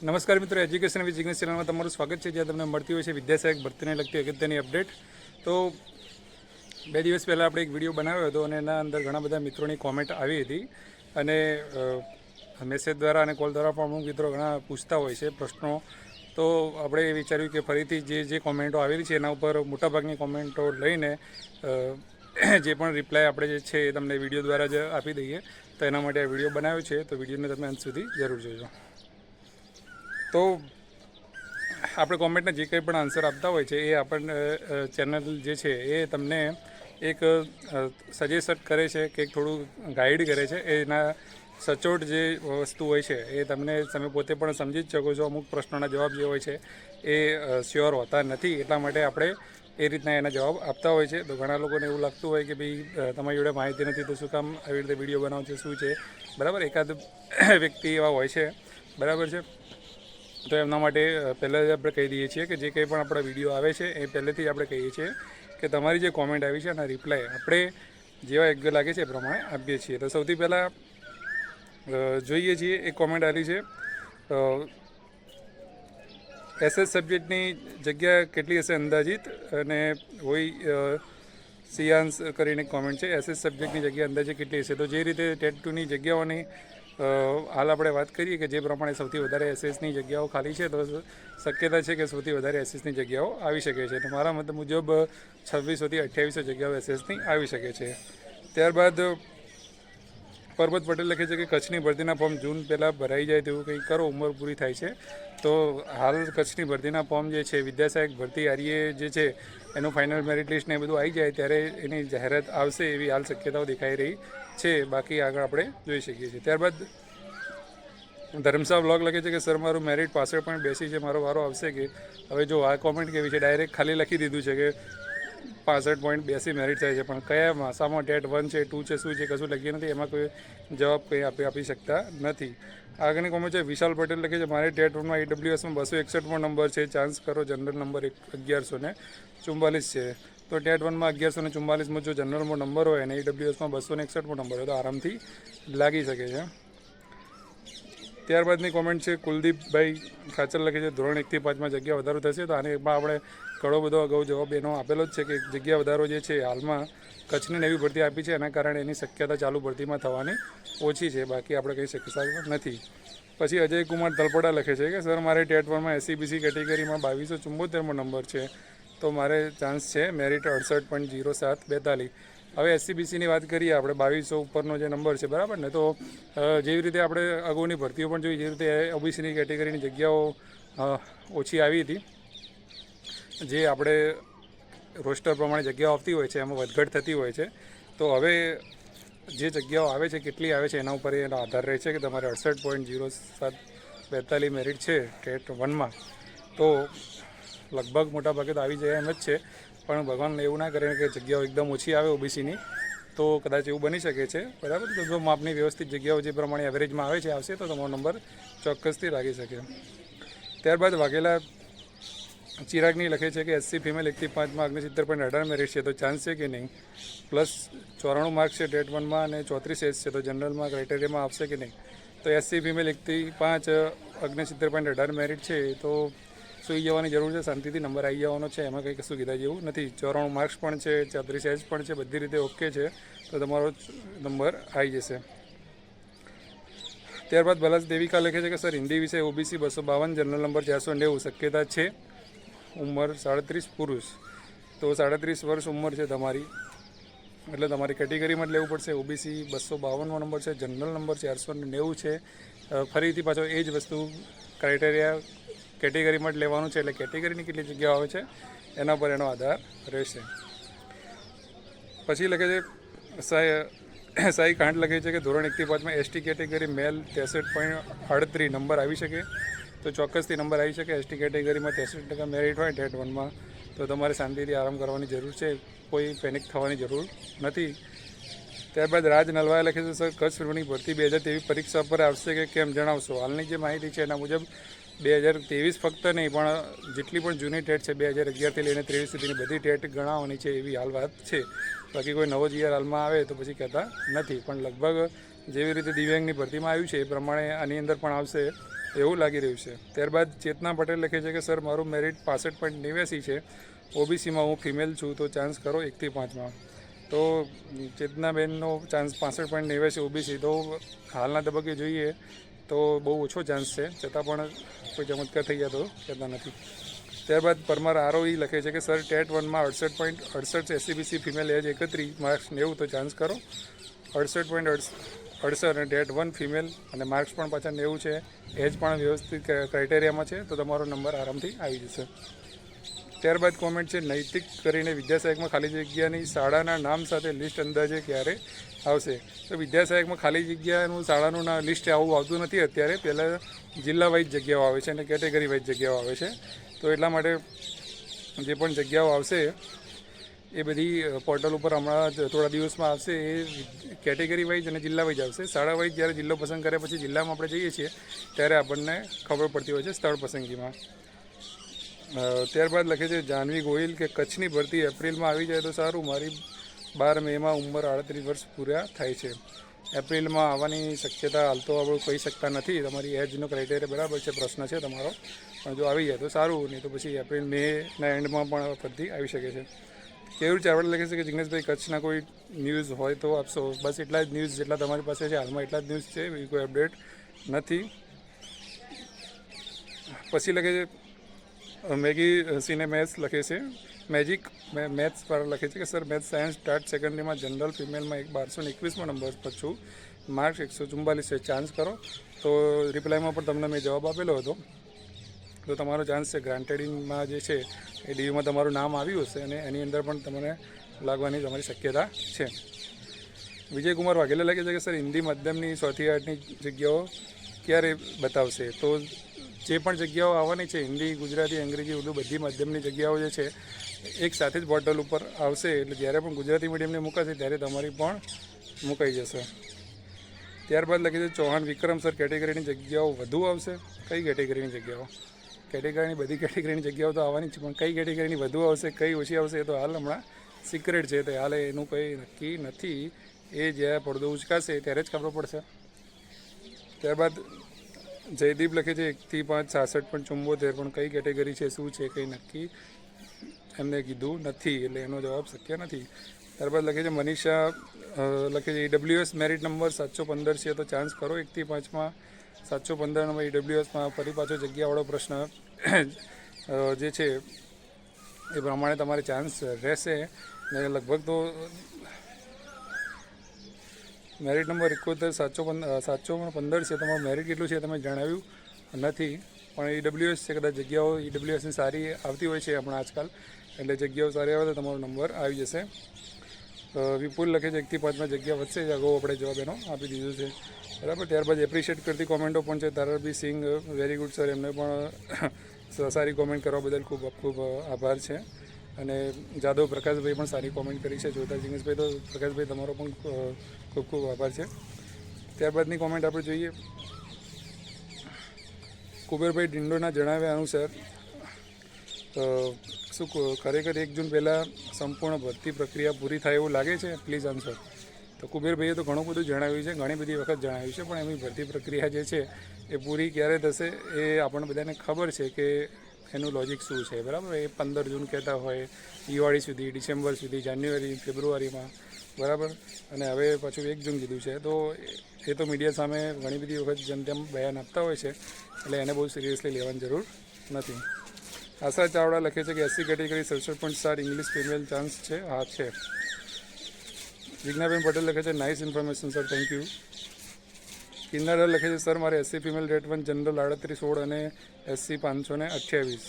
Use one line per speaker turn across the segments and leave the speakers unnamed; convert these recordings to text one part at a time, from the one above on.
નમસ્કાર મિત્રો, education with Jignesh ચેનલમાં તમારું સ્વાગત છે, જ્યાં તમને મળતી હોય છે વિદ્યા સહાયક ભરતીને લગતી અગત્યની અપડેટ. તો 2 દિવસ પહેલાં આપણે એક વિડીયો બનાવ્યો હતો અને એના અંદર ઘણા બધા મિત્રોની કોમેન્ટ આવી હતી અને મેસેજ દ્વારા અને કોલ દ્વારા પણ અમુક મિત્રો ઘણા પૂછતા હોય છે પ્રશ્નો. તો આપણે વિચાર્યું કે ફરીથી જે કોમેન્ટો આવેલી છે એના ઉપર મોટાભાગની કોમેન્ટો લઈને જે પણ રિપ્લાય આપણે જે છે એ તમને વિડીયો દ્વારા જ આપી દઈએ. તો એના માટે આ વિડીયો બનાવ્યો છે, તો વિડીયોને તમે અંત સુધી જરૂર જોજો. તો આપણે કોમેન્ટને જે કંઈ પણ આન્સર આપતા હોય છે એ આપણને ચેનલ જે છે એ તમને એક સજેસ્ટ કરે છે કે થોડું ગાઈડ કરે છે. એના સચોટ જે વસ્તુ હોય છે એ તમે પોતે પણ સમજી જ શકો છો. અમુક પ્રશ્નોના જવાબ જે હોય છે એ શ્યોર હોતા નથી, એટલા માટે આપણે એ રીતના એના જવાબ આપતા હોય છે. તો ઘણા લોકોને એવું લાગતું હોય કે ભાઈ તમારી જોડે માહિતી નથી તો શું કામ આવી રીતે વિડીયો બનાવો છે, શું છે, બરાબર. એકાદ વ્યક્તિ એવા હોય છે, બરાબર છે. તો એમના માટે પહેલાં જ આપણે કહી દઈએ છીએ કે જે કંઈ પણ આપણા વિડીયો આવે છે એ પહેલેથી જ આપણે કહીએ છીએ કે તમારી જે કોમેન્ટ આવી છે એના રિપ્લાય આપણે જેવા યોગ્ય લાગે છે એ પ્રમાણે આપીએ છીએ. તો સૌથી પહેલાં જોઈએ છીએ એક કોમેન્ટ આવી છે, SS સબ્જેક્ટની જગ્યા કેટલી હશે અંદાજિત, અને હોય સિયાન્સ કરીને કોમેન્ટ છે. SS સબ્જેક્ટની જગ્યા અંદાજે કેટલી હશે? તો જે રીતે ટેટ 2ની જગ્યાઓની હાલ આપણે વાત કરીએ કે જે પ્રમાણે સૌથી વધારે SSની જગ્યાઓ ખાલી છે, તો શક્યતા છે કે સૌથી વધારે SSની જગ્યાઓ આવી શકે છે. તો મારા મત મુજબ 2600થી 2800 જગ્યાઓ SSની આવી શકે છે. ત્યારબાદ પરબત પટેલ લખે છે કે કચ્છની ભરતીના ફોર્મ જૂન પહેલાં ભરાઈ જાય તેવું કંઈક કરો, ઉંમર પૂરી થાય છે. તો હાલ કચ્છની ભરતીના ફોર્મ જે છે વિદ્યા સહાયક ભરતી આરએ જે છે એનું ફાઇનલ મેરિટ લિસ્ટ ને એ બધું આવી જાય ત્યારે એની જાહેરાત આવશે એવી હાલ શક્યતાઓ દેખાઈ રહી છે. બાકી આગળ આપણે જોઈ શકીએ છીએ. ત્યારબાદ ધર્મસાહ બ્લોગ લખે છે કે સર મારું મેરિટ 65.82 છે, મારો વારો આવશે કે? હવે જો આ કોમેન્ટ કેવી છે, ડાયરેક્ટ ખાલી લખી દીધું છે કે 65.82 મેરિટ થાય છે, પણ કયા ભાષામાં ટેટ 1 છે, 2 છે, શું છે, કશું લખ્યું નથી. એમાં કોઈ જવાબ કંઈ આપી શકતા નથી. આગળની કોમેન્ટ છે વિશાલ પટેલ લખે છે મારે ટેટ 1માં AWSમાં 261મો નંબર છે, ચાન્સ કરો, જનરલ નંબર 1144 છે. તો ટેટ 1માં 1144માં જો જનરલમાં નંબર હોય અને AWSમાં 261મો નંબર હોય તો આરામથી લાગી શકે છે. ત્યારબાદની કોમેન્ટ છે કુલદીપભાઈ ખાચર લખે છે ધોરણ 1થી 5માં જગ્યા વધારો થશે. તો આમાં આપણે ઘણો બધો અગાઉ જવાબ એનો આપેલો જ છે કે જગ્યા વધારો જે છે હાલમાં કચ્છની નવી ભરતી આપી છે એના કારણે એની શક્યતા ચાલુ ભરતીમાં થવાની ઓછી છે, બાકી આપણે કહી શકતા નથી. પછી અજય કુમાર તલપડા લખે છે કે સર મારે ટેટ 1માં SCBC કેટેગરીમાં 2274મો નંબર છે, તો મારે ચાન્સ છે, મેરિટ 68.0742. હવે SCBCની વાત કરીએ આપણે, 2200 ઉપરનો જે નંબર છે, બરાબર ને. તો જેવી રીતે આપણે અગાઉની ભરતીઓ પણ જોઈ, જે રીતે OBCની કેટેગરીની જગ્યાઓ ઓછી આવી હતી, જે આપણે રોસ્ટર પ્રમાણે જગ્યાઓ આવતી હોય છે એમાં વધઘટ થતી હોય છે. તો હવે જે જગ્યાઓ આવે છે કેટલી આવે છે એના ઉપર એનો આધાર રહે છે કે તમારે 68.0742 મેરિટ છે ટેટ 1માં, તો લગભગ મોટાભાગે તો આવી જાય એમ જ છે. પણ ભગવાન એવું ના કરે કે જગ્યાઓ એકદમ ઓછી આવે OBCની, તો કદાચ એવું બની શકે છે, બરાબર. તો જો માપની વ્યવસ્થિત જગ્યાઓ જે પ્રમાણે એવરેજમાં આવે છે આવશે તો તમારો નંબર ચોક્કસથી લાગી શકે. ત્યારબાદ વાઘેલા ચિરાગની લખે છે કે SC ફિમેલ 1થી 5માં 69.18 મેરિટ છે, તો ચાન્સ છે કે નહીં? પ્લસ 94 માર્ક્સ છે ટેટ 1માં અને 34 એસ છે, તો જનરલમાં ક્રાઇટેરિયામાં આવશે કે નહીં? તો SC ફિમેલ 1થી 5 69.18 મેરિટ છે, તો સુઈ જવાની જરૂર છે, શાંતિથી નંબર આવી જવાનો છે, એમાં કંઈ કશું કીધા જેવું નથી. 94 માર્ક્સ પણ છે, 34 એજ પણ છે, બધી રીતે ઓકે છે, તો તમારો નંબર આવી જશે. ત્યારબાદ બલાસ દેવિકા લખે છે કે સર હિન્દી વિષય OBC 252, જનરલ નંબર 490, શક્યતા છે, ઉંમર 37, પુરુષ. તો 37 વર્ષ ઉંમર છે તમારી, એટલે તમારી કેટેગરીમાં જ લેવું પડશે. OBC 252મો નંબર છે, જનરલ નંબર 490 છે. ફરીથી પાછો એ જ વસ્તુ ક્રાઇટેરિયા કેટેગરીમાં જ લેવાનું છે, એટલે કેટેગરીની કેટલી જગ્યાઓ આવે છે એના પર એનો આધાર રહેશે. પછી લખે છે સાઈ કાંડ લખે છે કે ધોરણ 1થી 5માં ST કેટેગરી મેલ 63.38 નંબર આવી શકે? તો ચોક્કસથી નંબર આવી શકે. ST કેટેગરીમાં 63% મેરિટ હોય ટેટ 1માં તો તમારે શાંતિથી આરામ કરવાની જરૂર છે, કોઈ પેનિક થવાની જરૂર નથી. ત્યારબાદ રાજ નલવાએ લખે છે સર કચ્છ ફિલ્મની ભરતી 2023 પરીક્ષા પર આવશે કે કેમ, જણાવશો? હાલની જે માહિતી છે એના મુજબ 2023 ફક્ત નહીં પણ જેટલી પણ જૂની ટેટ છે 2011થી લઈને 23 સુધીની બધી ટેટ ગણાવવાની છે એવી હાલ વાત છે. બાકી કોઈ નવો GR હાલમાં આવે તો પછી કહેતા નથી, પણ લગભગ જેવી રીતે દિવ્યાંગની ભરતીમાં આવ્યું છે એ પ્રમાણે આની અંદર પણ આવશે. એવું લાગી રહ્યું છે. ત્યારબાદ ચેતના પટેલ લખે છે કે સર મારું મેરિટ 65.89 છે, ઓબીસીમાં હું ફિમેલ છું, તો ચાન્સ કરો 1 થી 5માં. તો ચેતનાબેનનો ચાન્સ 65.89 ઓબીસી, તો હાલના તબક્કે જોઈએ તો બહુ ઓછો ચાન્સ છે, છતાં પણ કોઈ ચમત્કાર થઈ જતો કહેતા નથી. ત્યારબાદ પરમાર આરોઈ લખે છે કે સર ટેટ 1માં 68.68 એસસીબીસી ફિમેલ એજ 31, માર્ક્સ 90, તો ચાન્સ કરો 68.68 અને ટેટ 1 ફિમેલ અને માર્ક્સ પણ પાછા 90 છે, એજ પણ વ્યવસ્થિત ક્રાઇટેરિયામાં છે, તો તમારો નંબર આરામથી આવી જશે. ત્યારબાદ કોમેન્ટ છે નૈતિક કરીને વિદ્યાસહાયકમાં ખાલી જગ્યાની શાળાના નામ સાથે લિસ્ટ અંદાજે ક્યારે આવશે? તો વિદ્યાસહાયકમાં ખાલી જગ્યાનું શાળાનું લિસ્ટ આવું આવતું નથી અત્યારે, પહેલાં જિલ્લા વાઇઝ જગ્યાઓ આવે છે અને કેટેગરી વાઇઝ જગ્યાઓ આવે છે. તો એટલા માટે જે પણ જગ્યાઓ આવશે એ બધી પોર્ટલ ઉપર હમણાં થોડા દિવસમાં આવશે. એ કેટેગરી વાઇઝ અને જિલ્લા વાઇઝ આવશે. શાળા વાઇઝ જ્યારે જિલ્લો પસંદ કર્યા પછી જિલ્લામાં આપણે જઈએ છીએ ત્યારે આપણને ખબર પડતી હોય છે સ્થળ પસંદગીમાં. ત્યારબાદ લખે છે જાહ્નવી ગોહિલ કે કચ્છની ભરતી એપ્રિલમાં આવી જાય તો સારું, મારી 12 મેમાં ઉંમર 38 વર્ષ પૂરા થાય છે. એપ્રિલમાં આવવાની શક્યતા હાલ તો આપણે કહી શકતા નથી, તમારી એજનો ક્રાઇટેરિયા બરાબર છે, પ્રશ્ન છે તમારો, પણ જો આવી જાય તો સારું, નહીં તો પછી એપ્રિલ મેના એન્ડમાં પણ ભરતી આવી શકે છે. કેવું ચાવડા લખે છે કે જિગ્નેશભાઈ કચ્છના કોઈ ન્યૂઝ હોય તો આપશો. બસ એટલા જ ન્યૂઝ જેટલા તમારી પાસે છે હાલમાં એટલા જ ન્યૂઝ છે, બીજી કોઈ અપડેટ નથી. પછી લખે છે મેગી સિને મેથ્સ લખે છે, મેજિક મેથ્સ પર લખે છે કે સર મેથ્સ સાયન્સ સ્ટાર્ટ સેકન્ડરીમાં જનરલ ફિમેલમાં 1221માં નંબર પર છું, માર્ક્સ 144 છે, ચાન્સ કરો. તો રિપ્લાયમાં પણ તમને મેં જવાબ આપેલો હતો, તો તમારો ચાન્સ છે ગ્રાન્ટેડિંગમાં જે છે એ ડીયુમાં તમારું નામ આવ્યું હશે અને એની અંદર પણ તમને લાગવાની તમારી શક્યતા છે. વિજયકુમાર વાઘેલા લખે છે કે સર હિન્દી માધ્યમની 100 થી 8ની જગ્યાઓ ક્યારે બતાવશે? તો જે પણ જગ્યાઓ આવવાની છે હિન્દી, ગુજરાતી, અંગ્રેજી, ઉર્દુ બધી માધ્યમની જગ્યાઓ જે છે એક સાથે જ પોર્ટલ ઉપર આવશે, એટલે જ્યારે પણ ગુજરાતી મીડિયમની મુકાશે ત્યારે તમારી પણ મુકાઈ જશે. ત્યારબાદ લખી છે ચૌહાણ વિક્રમ સર કેટેગરીની જગ્યાઓ વધુ આવશે? કઈ કેટેગરીની જગ્યાઓ? કેટેગરીની બધી કેટેગરીની જગ્યાઓ તો આવવાની છે, પણ કઈ કેટેગરીની વધુ આવશે કઈ ઓછી આવશે એ તો હાલ હમણાં સિક્રેટ છે, તો હાલ એનું કંઈ નક્કી નથી. એ જ્યારે પડદો ઉચકાશે ત્યારે જ ખબર પડશે. ત્યારબાદ જયદીપ લખે છે 1 થી 5 66.74, પણ કઈ કેટેગરી છે, શું છે, કંઈ નક્કી એમને કીધું નથી, એટલે એનો જવાબ શક્ય નથી. ત્યારબાદ લખે છે મનીષા લખે છે ઈડબ્લ્યુએસ મેરિટ નંબર 715 છે, તો ચાન્સ કરો 1 થી 5માં 715 નંબર ઈડબ્લ્યુએસમાં. ફરી પાછો જગ્યાવાળો પ્રશ્ન જે છે એ પ્રમાણે તમારે ચાન્સ રહેશે. ને લગભગ તો મેરિટ નંબર 71 715 છે, તમારું મેરિટ કેટલું છે તમે જણાવ્યું નથી, પણ ઈડબ્લ્યુએસ છે, કદાચ જગ્યાઓ ઈડબ્લ્યુએસની સારી આવતી હોય છે હમણાં આજકાલ, એટલે જગ્યાઓ સારી આવે તો તમારો નંબર આવી જશે. વિપુલ લખે છે 1 થી 5માં જગ્યા વધશે, અગાઉ આપણે જવાબ એનો આપી દીધો છે, બરાબર. ત્યારબાદ એપ્રિશિએટ કરતી કોમેન્ટો પણ છે. તારરબી સિંઘ વેરી ગુડ સર, એમને પણ સારી કોમેન્ટ કરવા બદલ ખૂબ ખૂબ આભાર છે. અને જાદવ પ્રકાશભાઈ પણ સારી કોમેન્ટ કરી છે. જોતા જિગ્નેશભાઈ, તો પ્રકાશભાઈ તમારો પણ ખૂબ ખૂબ આભાર છે. ત્યારબાદની કોમેન્ટ આપણે જોઈએ. કુબેરભાઈ ડિંડોના જણાવ્યા અનુસાર શું ખરેખર 1 જૂન પહેલાં સંપૂર્ણ ભરતી પ્રક્રિયા પૂરી થાય એવું લાગે છે? Please answer. તો કુબેરભાઈએ તો ઘણું બધું જણાવ્યું છે, ઘણી બધી વખત જણાવ્યું છે, પણ એમની ભરતી પ્રક્રિયા જે છે એ પૂરી ક્યારે થશે એ આપણને બધાને ખબર છે કે એનું લોજિક શું છે, બરાબર. એ 15 જૂન કહેતા હોય, દિવાળી સુધી, ડિસેમ્બર સુધી, જાન્યુઆરી, ફેબ્રુઆરીમાં, બરાબર. અને હવે પાછું 1 જૂન કીધું છે, તો એ તો મીડિયા સામે ઘણી બધી વખત જેમ તેમ બયાન આપતા હોય છે, એટલે એને બહુ સિરિયસલી લેવાની જરૂર નથી. આશા ચાવડા લખે છે કે SC category 67.7 English female chance છે? હા છે. જિજ્ઞાબેન પટેલ લખે છે nice information sir, thank you. કિન્નાડર લખે છે સર મારે એસસી ફિમેલ રેટ 1 જનરલ 3816 અને એસસી 528,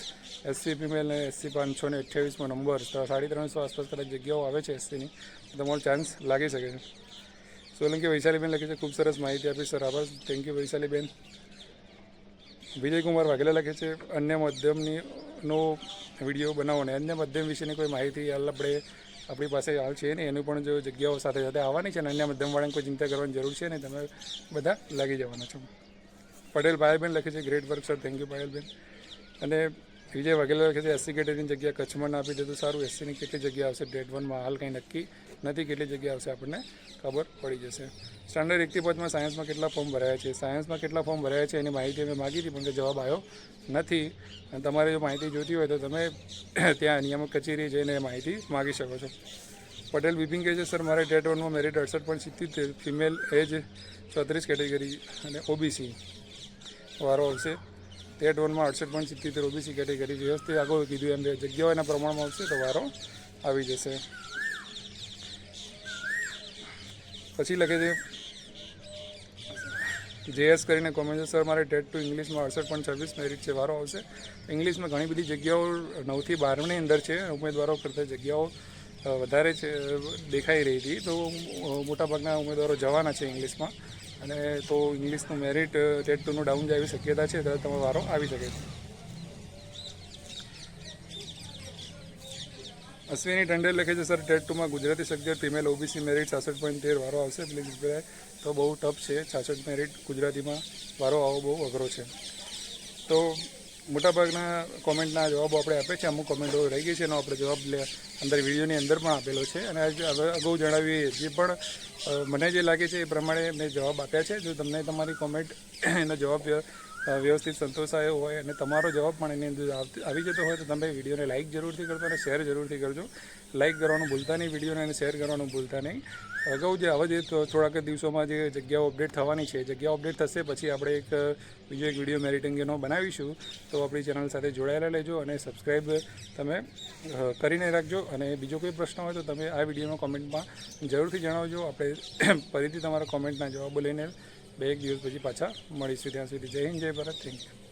એસસી ફિમેલ અને એસસી 528માં નંબર, તો 350 આસપાસ કદાચ જગ્યાઓ આવે છે એસસીની, તમારો ચાન્સ લાગી શકે છે. સોલંકી વૈશાલીબેન લખે છે ખૂબ સરસ માહિતી આપી સર, આભાર, થેન્ક યુ વૈશાલીબેન. વિજયકુમાર વાઘેલા લખે છે અન્ય માધ્યમનો વિડીયો બનાવો ને અન્ય માધ્યમ વિશેની કોઈ માહિતી હાલ આપણી પાસે હાલ છે નહીં, એનું પણ જો જગ્યાઓ સાથે સાથે આવવાની છે ને અન્ય માધ્યમવાળાને કોઈ ચિંતા કરવાની જરૂર છે નહીં, તમે બધા લાગી જવાના છો. પટેલ પાયલબેન લખે છે great work sir, thank you Payalben. અને વિજય વાઘેલા લખે છે 80 કેટેગરીની જગ્યા કચ્છમાં ના આપી દે તો સારું. 80ની કેટલી જગ્યા આવશે ટેટ 1માં હાલ કંઈ નક્કી નથી. કેટલી જગ્યા આવશે આપણને ખબર પડી જશે. સ્ટાન્ડર્ડ 1 થી 5માં સાયન્સમાં કેટલા ફોર્મ ભરાયા છે? સાયન્સમાં કેટલા ફોર્મ ભરાયા છે એની માહિતી અમે માગી હતી, પણ કે જવાબ આવ્યો નથી. અને તમારે જો માહિતી જોઈતી હોય તો તમે ત્યાં નિયામક કચેરી જઈને માહિતી માગી શકો છો. પટેલ બિપિન કહે છે સર મારે ટેટ 1માં મેરિટ 68.77, ફિમેલ એજ 34 કેટેગરી અને ઓબીસી વારો આવશે. ટેટ 1માં 68.77 ઓબીસી કેટેગરી વ્યવસ્થિત આગળ કીધું એમ જગ્યાઓ એના પ્રમાણમાં આવશે તો વારો આવી જશે. પછી લખે છે જેએસ કરીને કોમેન્ટ છે સર મારે ટેટ 2 ઇંગ્લિશમાં 68.26 મેરિટ છે, વારો આવશે. ઇંગ્લિશમાં ઘણી બધી જગ્યાઓ 9 થી 12ની અંદર છે. ઉમેદવારો કરતાં જગ્યાઓ વધારે છે દેખાઈ રહી હતી, તો મોટાભાગના ઉમેદવારો જવાના છે ઇંગ્લિશમાં. અને તો ઇંગ્લિશનું મેરિટ ટેટ 2નું ડાઉન જાય એવી શક્યતા છે, ત્યારે તમારો વારો આવી શકે છે. અશ્વિની ટંડેલ લખે છે સર ટેટ 2માં Gujarati subject female OBC merit 66.13 વારો આવશે. પ્લીઝ તો બહુ ટફ છે. 66 મેરિટ ગુજરાતીમાં વારો આવો બહુ અઘરો છે. તો મોટાભાગના કોમેન્ટના જવાબો આપણે આપે છે. અમુક કોમેન્ટો રહી ગઈ છે એનો આપણે જવાબ અંદર વિડીયોની અંદર પણ આપેલો છે. અને અગાઉ જણાવીએ જે પણ મને જે લાગે છે એ પ્રમાણે મેં જવાબ આપ્યા છે. જો તમને તમારી કોમેન્ટ એનો જવાબ વ્યવસ્થિત સંતોષાયો હોય અને તમારો જવાબ પણ એની અંદર આવી જતો હોય તો તમે વિડીયોને લાઇક જરૂરથી કરજો અને શેર જરૂરથી કરજો. લાઇક કરવાનું ભૂલતા નહીં વિડીયોને, અને શેર કરવાનું ભૂલતા નહીં. અગાઉ જે હવે જે થોડાક દિવસોમાં જે જગ્યાઓ અપડેટ થવાની છે, જગ્યાઓ અપડેટ થશે પછી આપણે બીજો એક વિડીયો મેરિટ અંગેનો બનાવીશું. તો આપણી ચેનલ સાથે જોડાયેલા રહેજો અને સબસ્ક્રાઈબ તમે કરીને રાખજો. અને બીજો કોઈ પ્રશ્ન હોય તો તમે આ વિડીયોમાં કોમેન્ટમાં જરૂરથી જણાવજો. આપણે ફરીથી તમારા કોમેન્ટના જવાબો લઈને 2-1 દિવસ પછી પાછા મળીશું. ત્યાં સુધી જય હિન્દ, જય ભારત. Thank you.